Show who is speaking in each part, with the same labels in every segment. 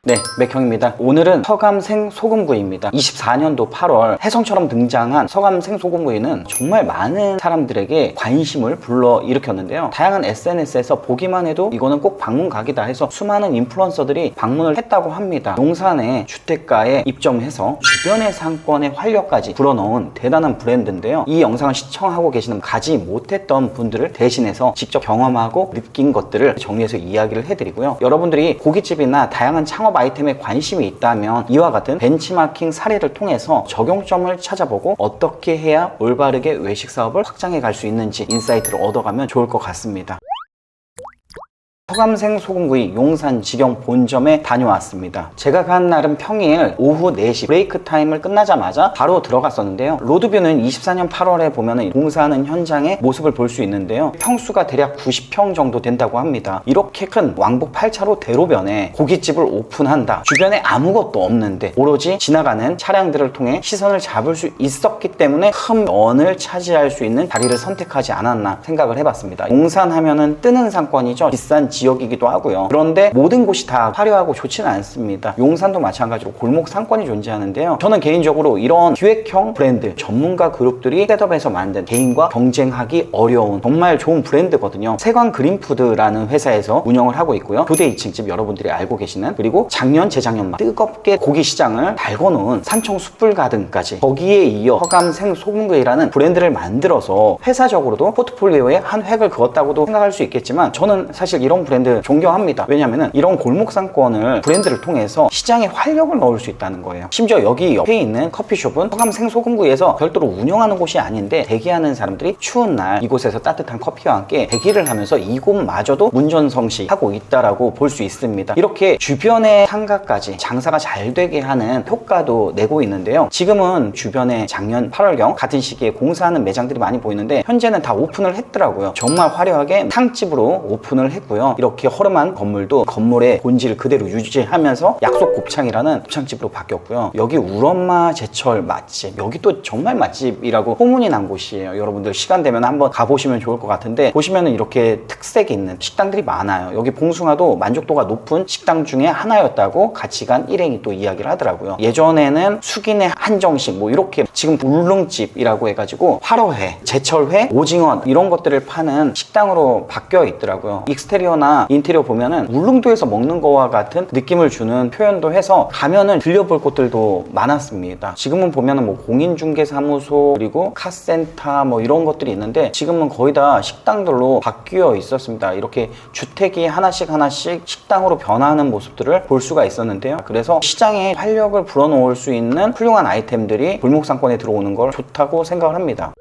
Speaker 1: 네, 맥형입니다. 오늘은 서감생 소금구이입니다. 24년도 8월 혜성처럼 등장한 서감생 소금구이는 정말 많은 사람들에게 관심을 불러일으켰는데요. 다양한 SNS에서 보기만 해도 이거는 꼭 방문 각이다 해서 수많은 인플루언서들이 방문을 했다고 합니다. 용산의 주택가에 입점해서 주변의 상권의 활력까지 불어넣은 대단한 브랜드인데요. 이 영상을 시청하고 계시는 가지 못했던 분들을 대신해서 직접 경험하고 느낀 것들을 정리해서 이야기를 해드리고요. 여러분들이 고깃집이나 다양한 창업 아이템에 관심이 있다면 이와 같은 벤치마킹 사례를 통해서 적용점을 찾아보고 어떻게 해야 올바르게 외식 사업을 확장해 갈 수 있는지 인사이트를 얻어가면 좋을 것 같습니다. 서감생 소금구이 용산 직영 본점에 다녀왔습니다. 제가 간 날은 평일 오후 4시 브레이크 타임을 끝나자마자 바로 들어갔었는데요. 로드뷰는 24년 8월에 보면 공사하는 현장의 모습을 볼 수 있는데요. 평수가 대략 90평 정도 된다고 합니다. 이렇게 큰 왕복 8차로 대로변에 고깃집을 오픈한다. 주변에 아무것도 없는데 오로지 지나가는 차량들을 통해 시선을 잡을 수 있었기 때문에 큰 면을 차지할 수 있는 자리를 선택하지 않았나 생각을 해봤습니다. 용산 하면은 뜨는 상권이죠. 비싼 지역이기도 하고요. 그런데 모든 곳이 다 화려하고 좋지는 않습니다. 용산도 마찬가지로 골목 상권이 존재하는데요. 저는 개인적으로 이런 기획형 브랜드, 전문가 그룹들이 셋업해서 만든 개인과 경쟁하기 어려운 정말 좋은 브랜드거든요. 세관 그린푸드라는 회사에서 운영을 하고 있고요. 교대 2층집 여러분들이 알고 계시는, 그리고 작년, 재작년만 뜨겁게 고기 시장을 달궈놓은 산청 숯불가든까지, 거기에 이어 서감생 소금구이라는 브랜드를 만들어서 회사적으로도 포트폴리오에 한 획을 그었다고도 생각할 수 있겠지만, 저는 사실 이런 브랜드 존경합니다. 왜냐면은 이런 골목 상권을 브랜드를 통해서 시장에 활력을 넣을 수 있다는 거예요. 심지어 여기 옆에 있는 커피숍은 서감생 소금구이에서 별도로 운영하는 곳이 아닌데, 대기하는 사람들이 추운 날 이곳에서 따뜻한 커피와 함께 대기를 하면서 이곳마저도 문전성시하고 있다라고 볼 수 있습니다. 이렇게 주변의 상가까지 장사가 잘 되게 하는 효과도 내고 있는데요. 지금은 주변에 작년 8월경 같은 시기에 공사하는 매장들이 많이 보이는데, 현재는 다 오픈을 했더라고요. 정말 화려하게 탕집으로 오픈을 했고요. 이렇게 허름한 건물도 건물의 본질을 그대로 유지하면서 약속 곱창이라는 곱창집으로 바뀌었고요. 여기 울엄마 제철 맛집, 여기 또 정말 맛집이라고 소문이 난 곳이에요. 여러분들 시간 되면 한번 가보시면 좋을 것 같은데, 보시면은 이렇게 특색 있는 식당들이 많아요. 여기 봉숭아도 만족도가 높은 식당 중에 하나였다고 같이 간 일행이 또 이야기를 하더라고요. 예전에는 숙인의 한정식 뭐 이렇게, 지금 울릉집이라고 해가지고 화로회, 제철회, 오징어 이런 것들을 파는 식당으로 바뀌어 있더라고요. 익스테리어나 인테리어 보면은 울릉도에서 먹는 거와 같은 느낌을 주는 표현도 해서 가면은 들려볼 곳들도 많았습니다. 지금은 보면은 뭐 공인중개사무소, 그리고 카센터 뭐 이런 것들이 있는데, 지금은 거의 다 식당들로 바뀌어 있었습니다. 이렇게 주택이 하나씩 식당으로 변화하는 모습들을 볼 수가 있었는데요. 그래서 시장에 활력을 불어넣을 수 있는 훌륭한 아이템들이 골목상권에 들어오는 걸 좋다고 생각을 합니다.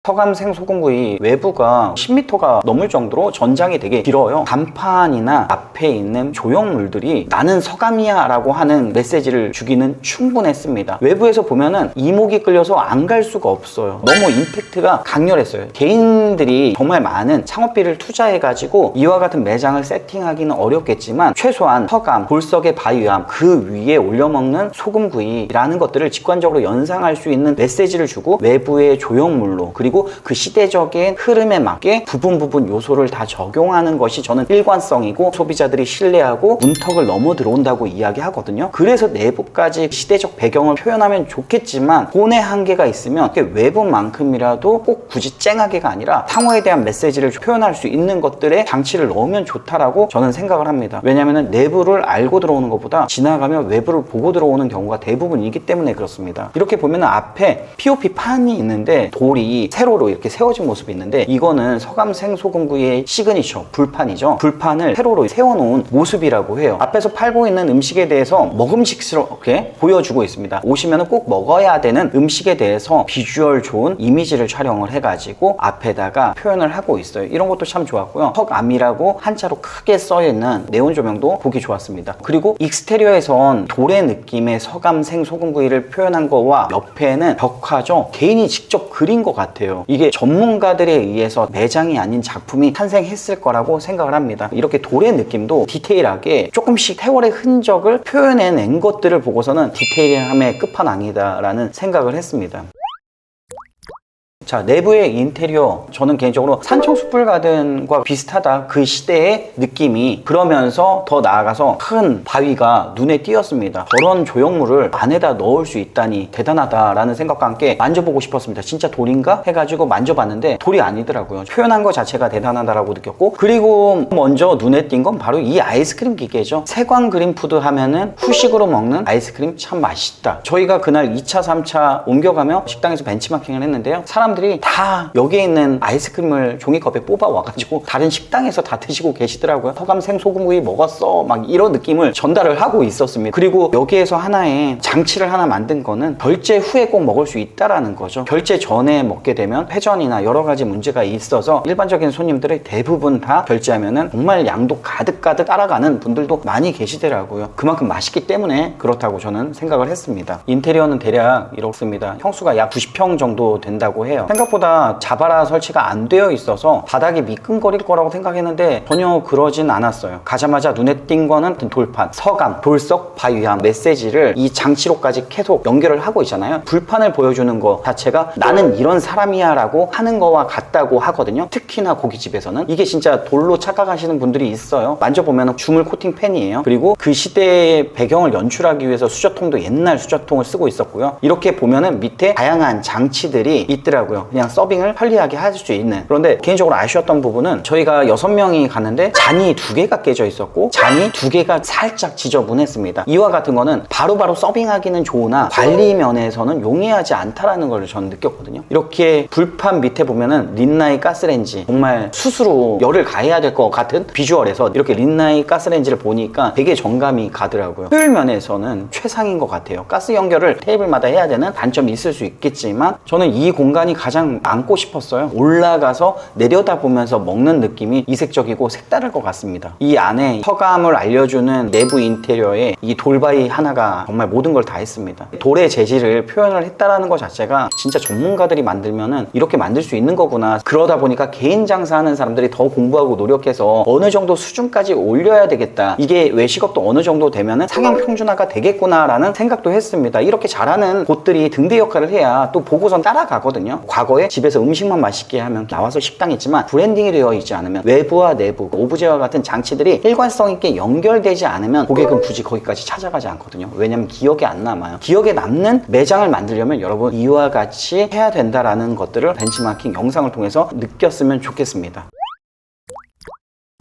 Speaker 1: 서감생 소금구이 외부가 10m가 넘을 정도로 전장이 되게 길어요. 간판이나 앞에 있는 조형물들이 나는 서감이야 라고 하는 메시지를 주기는 충분했습니다. 외부에서 보면은 이목이 끌려서 안 갈 수가 없어요. 너무 임팩트가 강렬했어요. 개인들이 정말 많은 창업비를 투자해가지고 이와 같은 매장을 세팅하기는 어렵겠지만, 최소한 서감, 볼석의 바위암, 그 위에 올려먹는 소금구이라는 것들을 직관적으로 연상할 수 있는 메시지를 주고, 외부의 조형물로, 그리고 그 시대적인 흐름에 맞게 부분 요소를 다 적용하는 것이 저는 일관성이고 소비자들이 신뢰하고 문턱을 넘어 들어온다고 이야기하거든요. 그래서 내부까지 시대적 배경을 표현하면 좋겠지만, 돈의 한계가 있으면 외부만큼이라도 꼭 굳이 쨍하게가 아니라 상호에 대한 메시지를 표현할 수 있는 것들에 장치를 넣으면 좋다라고 저는 생각을 합니다. 왜냐하면 내부를 알고 들어오는 것보다 지나가면 외부를 보고 들어오는 경우가 대부분이기 때문에 그렇습니다. 이렇게 보면 앞에 POP 판이 있는데 돌이 세로로 이렇게 세워진 모습이 있는데, 이거는 서감생 소금구이의 시그니처 불판이죠. 불판을 세로로 세워놓은 모습이라고 해요. 앞에서 팔고 있는 음식에 대해서 먹음직스럽게 보여주고 있습니다. 오시면 꼭 먹어야 되는 음식에 대해서 비주얼 좋은 이미지를 촬영을 해가지고 앞에다가 표현을 하고 있어요. 이런 것도 참 좋았고요. 서감이라고 한자로 크게 써있는 네온 조명도 보기 좋았습니다. 그리고 익스테리어에선 돌의 느낌의 서감생 소금구이를 표현한 거와 옆에는 벽화죠. 개인이 직접 그린 것 같아요. 이게 전문가들에 의해서 매장이 아닌 작품이 탄생했을 거라고 생각을 합니다. 이렇게 돌의 느낌도 디테일하게 조금씩 세월의 흔적을 표현해낸 것들을 보고서는 디테일함의 끝판왕이다라는 생각을 했습니다. 자, 내부의 인테리어, 저는 개인적으로 산청수풀 가든과 비슷하다. 그 시대의 느낌이. 그러면서 더 나아가서 큰 바위가 눈에 띄었습니다. 저런 조형물을 안에다 넣을 수 있다니 대단하다라는 생각과 함께 만져보고 싶었습니다. 진짜 돌인가? 해가지고 만져봤는데 돌이 아니더라고요. 표현한 것 자체가 대단하다라고 느꼈고, 그리고 먼저 눈에 띈 건 바로 이 아이스크림 기계죠. 세광 그린푸드 하면은 후식으로 먹는 아이스크림 참 맛있다. 저희가 그날 2차, 3차 옮겨가며 식당에서 벤치마킹을 했는데요. 사람들이 다 여기에 있는 아이스크림을 종이컵에 뽑아 와가지고 다른 식당에서 다 드시고 계시더라고요. 허감 생소금구이 먹었어 막 이런 느낌을 전달을 하고 있었습니다. 그리고 여기에서 하나의 장치를 하나 만든 거는 결제 후에 꼭 먹을 수 있다라는 거죠. 결제 전에 먹게 되면 회전이나 여러 가지 문제가 있어서 일반적인 손님들의 대부분 다 결제하면은 정말 양도 가득가득 따라가는 분들도 많이 계시더라고요. 그만큼 맛있기 때문에 그렇다고 저는 생각을 했습니다. 인테리어는 대략 이렇습니다. 평수가 약 90평 정도 된다고 해요. 생각보다 자바라 설치가 안 되어 있어서 바닥이 미끈거릴 거라고 생각했는데 전혀 그러진 않았어요. 가자마자 눈에 띈 거는 돌판, 서감, 돌석, 바위함, 메시지를 이 장치로까지 계속 연결을 하고 있잖아요. 불판을 보여주는 거 자체가 나는 이런 사람이야 라고 하는 거와 같다고 하거든요. 특히나 고깃집에서는 이게 진짜 돌로 착각하시는 분들이 있어요. 만져보면 주물 코팅 팬이에요. 그리고 그 시대의 배경을 연출하기 위해서 수저통도 옛날 수저통을 쓰고 있었고요. 이렇게 보면은 밑에 다양한 장치들이 있더라고요. 그냥 서빙을 편리하게 할 수 있는. 그런데 개인적으로 아쉬웠던 부분은 저희가 6명이 갔는데 잔이 2개가 깨져 있었고 잔이 2개가 살짝 지저분했습니다. 이와 같은 거는 바로바로 서빙하기는 좋으나 관리 면에서는 용이하지 않다라는 걸 저는 느꼈거든요. 이렇게 불판 밑에 보면은 린나이 가스레인지, 정말 스스로 열을 가해야 될 것 같은 비주얼에서 이렇게 린나이 가스레인지를 보니까 되게 정감이 가더라고요. 효율 면에서는 최상인 것 같아요. 가스 연결을 테이블마다 해야 되는 단점이 있을 수 있겠지만 저는 이 공간이 가장 안고 싶었어요. 올라가서 내려다보면서 먹는 느낌이 이색적이고 색다를 것 같습니다. 이 안에 서감을 알려주는 내부 인테리어에 이 돌바위 하나가 정말 모든 걸 다 했습니다. 돌의 재질을 표현을 했다라는 것 자체가 진짜 전문가들이 만들면은 이렇게 만들 수 있는 거구나. 그러다 보니까 개인 장사하는 사람들이 더 공부하고 노력해서 어느 정도 수준까지 올려야 되겠다. 이게 외식업도 어느 정도 되면은 상향 평준화가 되겠구나라는 생각도 했습니다. 이렇게 잘하는 곳들이 등대 역할을 해야 또 보고선 따라가거든요. 과거에 집에서 음식만 맛있게 하면 나와서 식당 있지만 브랜딩이 되어 있지 않으면 외부와 내부, 오브제와 같은 장치들이 일관성 있게 연결되지 않으면 고객은 굳이 거기까지 찾아가지 않거든요. 왜냐면 기억에 안 남아요. 기억에 남는 매장을 만들려면 여러분 이와 같이 해야 된다라는 것들을 벤치마킹 영상을 통해서 느꼈으면 좋겠습니다.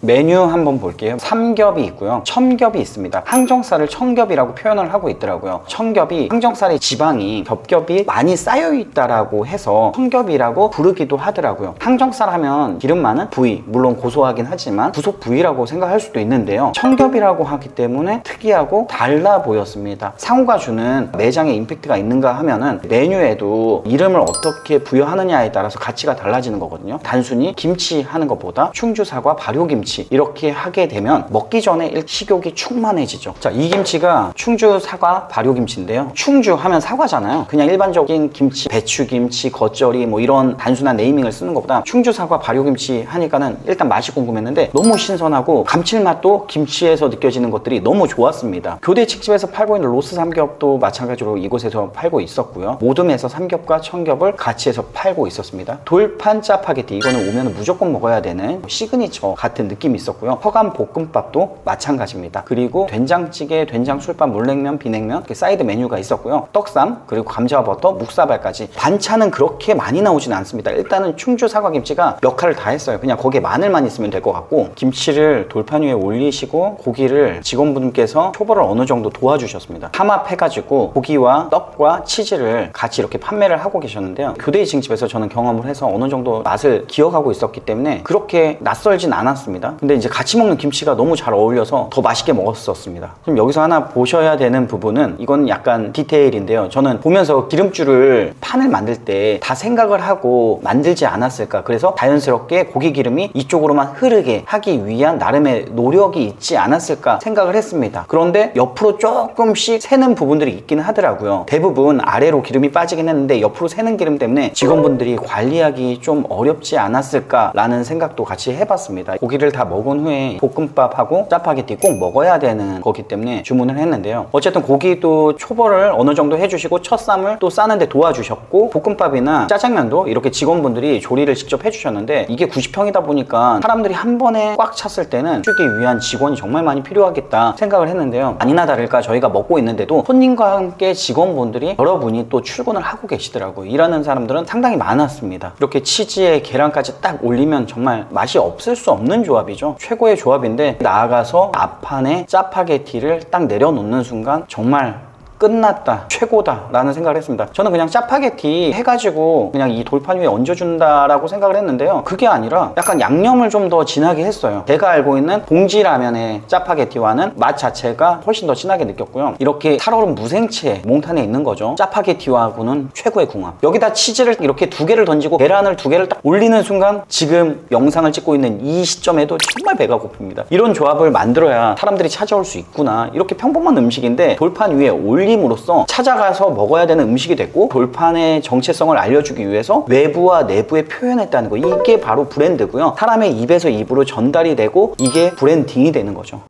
Speaker 1: 메뉴 한번 볼게요. 삼겹이 있고요. 첨겹이 있습니다. 항정살을 첨겹이라고 표현을 하고 있더라고요. 첨겹이 항정살의 지방이 겹겹이 많이 쌓여 있다라고 해서 첨겹이라고 부르기도 하더라고요. 항정살 하면 기름 많은 부위, 물론 고소하긴 하지만 부속 부위라고 생각할 수도 있는데요. 첨겹이라고 하기 때문에 특이하고 달라 보였습니다. 상호가 주는 매장에 임팩트가 있는가 하면은 메뉴에도 이름을 어떻게 부여하느냐에 따라서 가치가 달라지는 거거든요. 단순히 김치 하는 것보다 충주 사과 발효 김치 이렇게 하게 되면 먹기 전에 식욕이 충만해지죠. 자, 이 김치가 충주 사과 발효김치인데요. 충주 하면 사과잖아요. 그냥 일반적인 김치, 배추김치, 겉절이 뭐 이런 단순한 네이밍을 쓰는 것보다 충주 사과 발효김치 하니까는 일단 맛이 궁금했는데 너무 신선하고 감칠맛도 김치에서 느껴지는 것들이 너무 좋았습니다. 교대 칡집에서 팔고 있는 로스 삼겹도 마찬가지로 이곳에서 팔고 있었고요. 모듬에서 삼겹과 청겹을 같이 해서 팔고 있었습니다. 돌판 짜파게티, 이거는 오면 무조건 먹어야 되는 시그니처 같은 느낌이 있었고요. 허감 볶음밥도 마찬가지입니다. 그리고 된장찌개, 된장술밥, 물냉면, 비냉면 이렇게 사이드 메뉴가 있었고요. 떡쌈, 그리고 감자와 버터, 묵사발까지. 반찬은 그렇게 많이 나오진 않습니다. 일단은 충주 사과김치가 역할을 다 했어요. 그냥 거기에 마늘만 있으면 될 것 같고, 김치를 돌판 위에 올리시고 고기를 직원분께서 초벌을 어느 정도 도와주셨습니다. 삼합해가지고 고기와 떡과 치즈를 같이 이렇게 판매를 하고 계셨는데요. 교대 2층 집에서 저는 경험을 해서 어느 정도 맛을 기억하고 있었기 때문에 그렇게 낯설진 않았습니다. 근데 이제 같이 먹는 김치가 너무 잘 어울려서 더 맛있게 먹었었습니다. 그럼 여기서 하나 보셔야 되는 부분은, 이건 약간 디테일인데요. 저는 보면서 기름줄을 판을 만들 때 다 생각을 하고 만들지 않았을까. 그래서 자연스럽게 고기 기름이 이쪽으로만 흐르게 하기 위한 나름의 노력이 있지 않았을까 생각을 했습니다. 그런데 옆으로 조금씩 새는 부분들이 있긴 하더라고요. 대부분 아래로 기름이 빠지긴 했는데 옆으로 새는 기름 때문에 직원분들이 관리하기 좀 어렵지 않았을까 라는 생각도 같이 해봤습니다. 고기를 다 먹은 후에 볶음밥하고 짜파게티 꼭 먹어야 되는 거기 때문에 주문을 했는데요. 어쨌든 고기도 초벌을 어느 정도 해주시고 첫쌈을 또 싸는데 도와주셨고, 볶음밥이나 짜장면도 이렇게 직원분들이 조리를 직접 해주셨는데, 이게 90평이다 보니까 사람들이 한 번에 꽉 찼을 때는 주기 위한 직원이 정말 많이 필요하겠다 생각을 했는데요. 아니나 다를까 저희가 먹고 있는데도 손님과 함께 직원분들이 여러분이 또 출근을 하고 계시더라고요. 일하는 사람들은 상당히 많았습니다. 이렇게 치즈에 계란까지 딱 올리면 정말 맛이 없을 수 없는 조합이죠. 최고의 조합인데, 나아가서 앞판에 짜파게티를 딱 내려놓는 순간 정말 끝났다, 최고다 라는 생각을 했습니다. 저는 그냥 짜파게티 해가지고 그냥 이 돌판 위에 얹어준다라고 생각을 했는데요, 그게 아니라 약간 양념을 좀 더 진하게 했어요. 제가 알고 있는 봉지라면의 짜파게티와는 맛 자체가 훨씬 더 진하게 느꼈고요. 이렇게 살얼음 무생채 몽탄에 있는 거죠. 짜파게티와는 최고의 궁합. 여기다 치즈를 이렇게 2개를 던지고 계란을 2개를 딱 올리는 순간, 지금 영상을 찍고 있는 이 시점에도 정말 배가 고픕니다. 이런 조합을 만들어야 사람들이 찾아올 수 있구나. 이렇게 평범한 음식인데 돌판 위에 올림으로써 찾아가서 먹어야 되는 음식이 됐고, 돌판의 정체성을 알려주기 위해서 외부와 내부에 표현했다는 거, 이게 바로 브랜드고요. 사람의 입에서 입으로 전달이 되고 이게 브랜딩이 되는 거죠.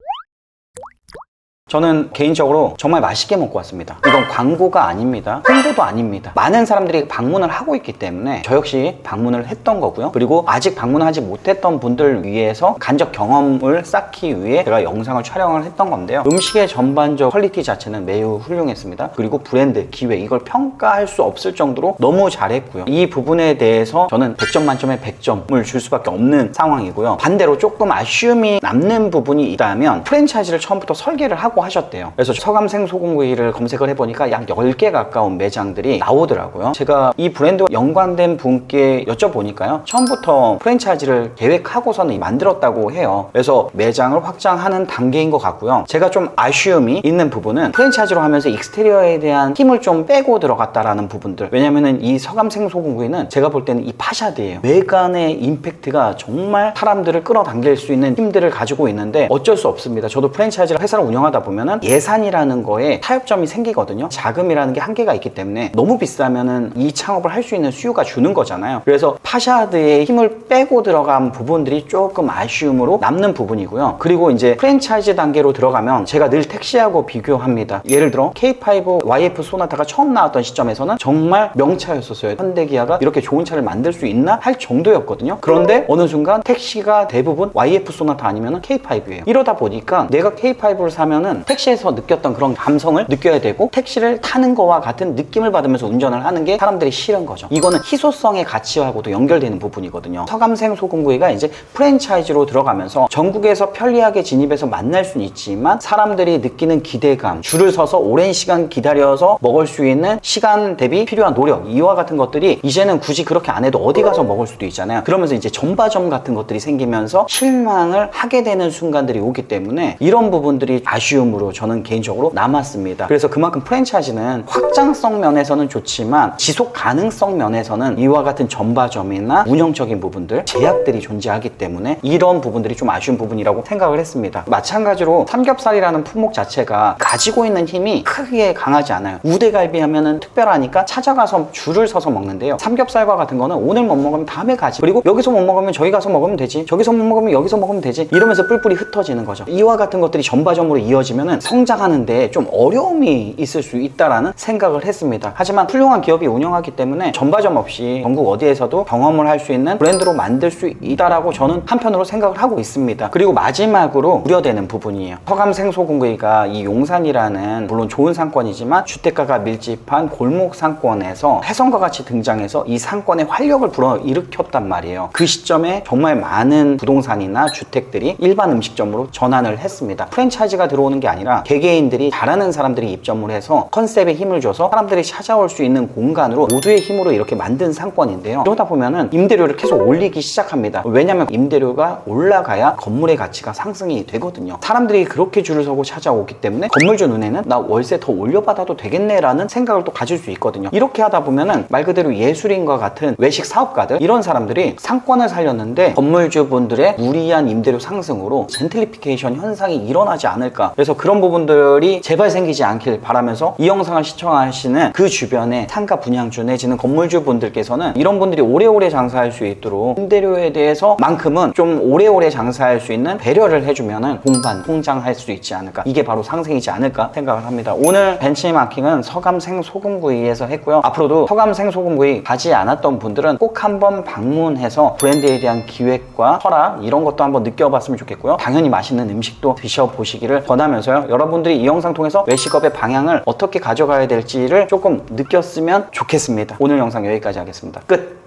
Speaker 1: 저는 개인적으로 정말 맛있게 먹고 왔습니다. 이건 광고가 아닙니다. 홍보도 아닙니다. 많은 사람들이 방문을 하고 있기 때문에 저 역시 방문을 했던 거고요. 그리고 아직 방문하지 못했던 분들 위해서 간접 경험을 쌓기 위해 제가 영상을 촬영을 했던 건데요. 음식의 전반적 퀄리티 자체는 매우 훌륭했습니다. 그리고 브랜드, 기획, 이걸 평가할 수 없을 정도로 너무 잘했고요. 이 부분에 대해서 저는 100점 만점에 100점을 줄 수밖에 없는 상황이고요. 반대로 조금 아쉬움이 남는 부분이 있다면, 프랜차이즈를 처음부터 설계를 하고 하셨대요. 그래서 서감생 소금구이를 검색을 해보니까 약 10개 가까운 매장들이 나오더라고요. 제가 이 브랜드와 연관된 분께 여쭤보니까요, 처음부터 프랜차이즈를 계획하고서는 만들었다고 해요. 그래서 매장을 확장하는 단계인 것 같고요. 제가 좀 아쉬움이 있는 부분은 프랜차이즈로 하면서 익스테리어에 대한 힘을 좀 빼고 들어갔다라는 부분들. 왜냐면은 이 서감생 소금구이는 제가 볼 때는 이 파샤드예요. 외관의 임팩트가 정말 사람들을 끌어당길 수 있는 힘들을 가지고 있는데 어쩔 수 없습니다. 저도 프랜차이즈 회사를 운영하다 보면은 예산이라는 거에 타협점이 생기거든요. 자금이라는 게 한계가 있기 때문에 너무 비싸면은 이 창업을 할 수 있는 수요가 주는 거잖아요. 그래서 파샤드의 힘을 빼고 들어간 부분들이 조금 아쉬움으로 남는 부분이고요. 그리고 이제 프랜차이즈 단계로 들어가면 제가 늘 택시하고 비교합니다. 예를 들어 K5 YF 소나타가 처음 나왔던 시점에서는 정말 명차였었어요. 현대기아가 이렇게 좋은 차를 만들 수 있나 할 정도였거든요. 그런데 어느 순간 택시가 대부분 YF 소나타 아니면 K5예요. 이러다 보니까 내가 K5를 사면은 택시에서 느꼈던 그런 감성을 느껴야 되고, 택시를 타는 거와 같은 느낌을 받으면서 운전을 하는 게 사람들이 싫은 거죠. 이거는 희소성의 가치와고도 연결되는 부분이거든요. 서감생 소금구이가 이제 프랜차이즈로 들어가면서 전국에서 편리하게 진입해서 만날 수는 있지만, 사람들이 느끼는 기대감, 줄을 서서 오랜 시간 기다려서 먹을 수 있는 시간 대비 필요한 노력, 이와 같은 것들이 이제는 굳이 그렇게 안 해도 어디 가서 먹을 수도 있잖아요. 그러면서 이제 전바점 같은 것들이 생기면서 실망을 하게 되는 순간들이 오기 때문에 이런 부분들이 아쉬움으로 저는 개인적으로 남았습니다. 그래서 그만큼 프랜차이즈는 확장성 면에서는 좋지만 지속 가능성 면에서는 이와 같은 전바점이나 운영적인 부분들, 제약들이 존재하기 때문에 이런 부분들이 좀 아쉬운 부분이라고 생각을 했습니다. 마찬가지로 삼겹살이라는 품목 자체가 가지고 있는 힘이 크게 강하지 않아요. 우대갈비 하면은 특별하니까 찾아가서 줄을 서서 먹는데요. 삼겹살과 같은 거는 오늘 못 먹으면 다음에 가지, 그리고 여기서 못 먹으면 저기 가서 먹으면 되지, 저기서 못 먹으면 여기서 먹으면 되지, 이러면서 뿔뿔이 흩어지는 거죠. 이와 같은 것들이 전바점으로 이어지면은 성장하는데 좀 어려움이 있을 수 있다라는 생각을 했습니다. 하지만 훌륭한 기업이 운영하기 때문에 전바점 없이 전국 어디에서도 경험을 할 수 있는 브랜드로 만들 수 있다라고 저는 한편으로 생각을 하고 있습니다. 그리고 마지막으로 우려되는 부분이에요. 서감생 소금구이가 이 용산이라는 물론 좋은 상권이지만 주택가가 밀집한 골목 상권에서 혜성과 같이 등장해서 이 상권의 활력을 불어일으켰단 말이에요. 그 시점에 정말 많은 부동산이나 주택들이 일반 음식점으로 전환을 했습니다. 프랜차이즈가 들어오는 게 아니라 개개인들이, 잘하는 사람들이 입점을 해서 컨셉에 힘을 줘서 사람들이 찾아올 수 있는 공간으로 모두의 힘으로 이렇게 만든 상권인데요. 그러다 보면은 임대료를 계속 올리기 시작합니다. 왜냐면 임대료가 올라가야 건물의 가치가 상승이 되거든요. 사람들이 그렇게 줄을 서고 찾아오기 때문에 건물주 눈에는 나 월세 더 올려받아도 되겠네라는 생각을 또 가질 수 있거든요. 이렇게 하다 보면은 말 그대로 예술인과 같은 외식 사업가들, 이런 사람들이 상권을 살렸는데 건물주분들의 무리한 임대료 상승으로 젠틀리피케이션 현상이 일어나지 않을까. 그래서 그래서 그런 부분들이 제발 생기지 않길 바라면서 이 영상을 시청하시는 그 주변에 상가 분양주 내지는 건물주 분들께서는 이런 분들이 오래오래 장사할 수 있도록 임대료에 대해서 만큼은 좀 오래오래 장사할 수 있는 배려를 해주면은 공반, 통장할 수 있지 않을까. 이게 바로 상생이지 않을까 생각을 합니다. 오늘 벤치마킹은 서감 생소금구이에서 했고요. 앞으로도 서감 생소금구이 가지 않았던 분들은 꼭 한번 방문해서 브랜드에 대한 기획과 철학 이런 것도 한번 느껴봤으면 좋겠고요. 당연히 맛있는 음식도 드셔보시기를 권하면서요. 여러분들이 이 영상 통해서 외식업의 방향을 어떻게 가져가야 될지를 조금 느꼈으면 좋겠습니다. 오늘 영상 여기까지 하겠습니다. 끝!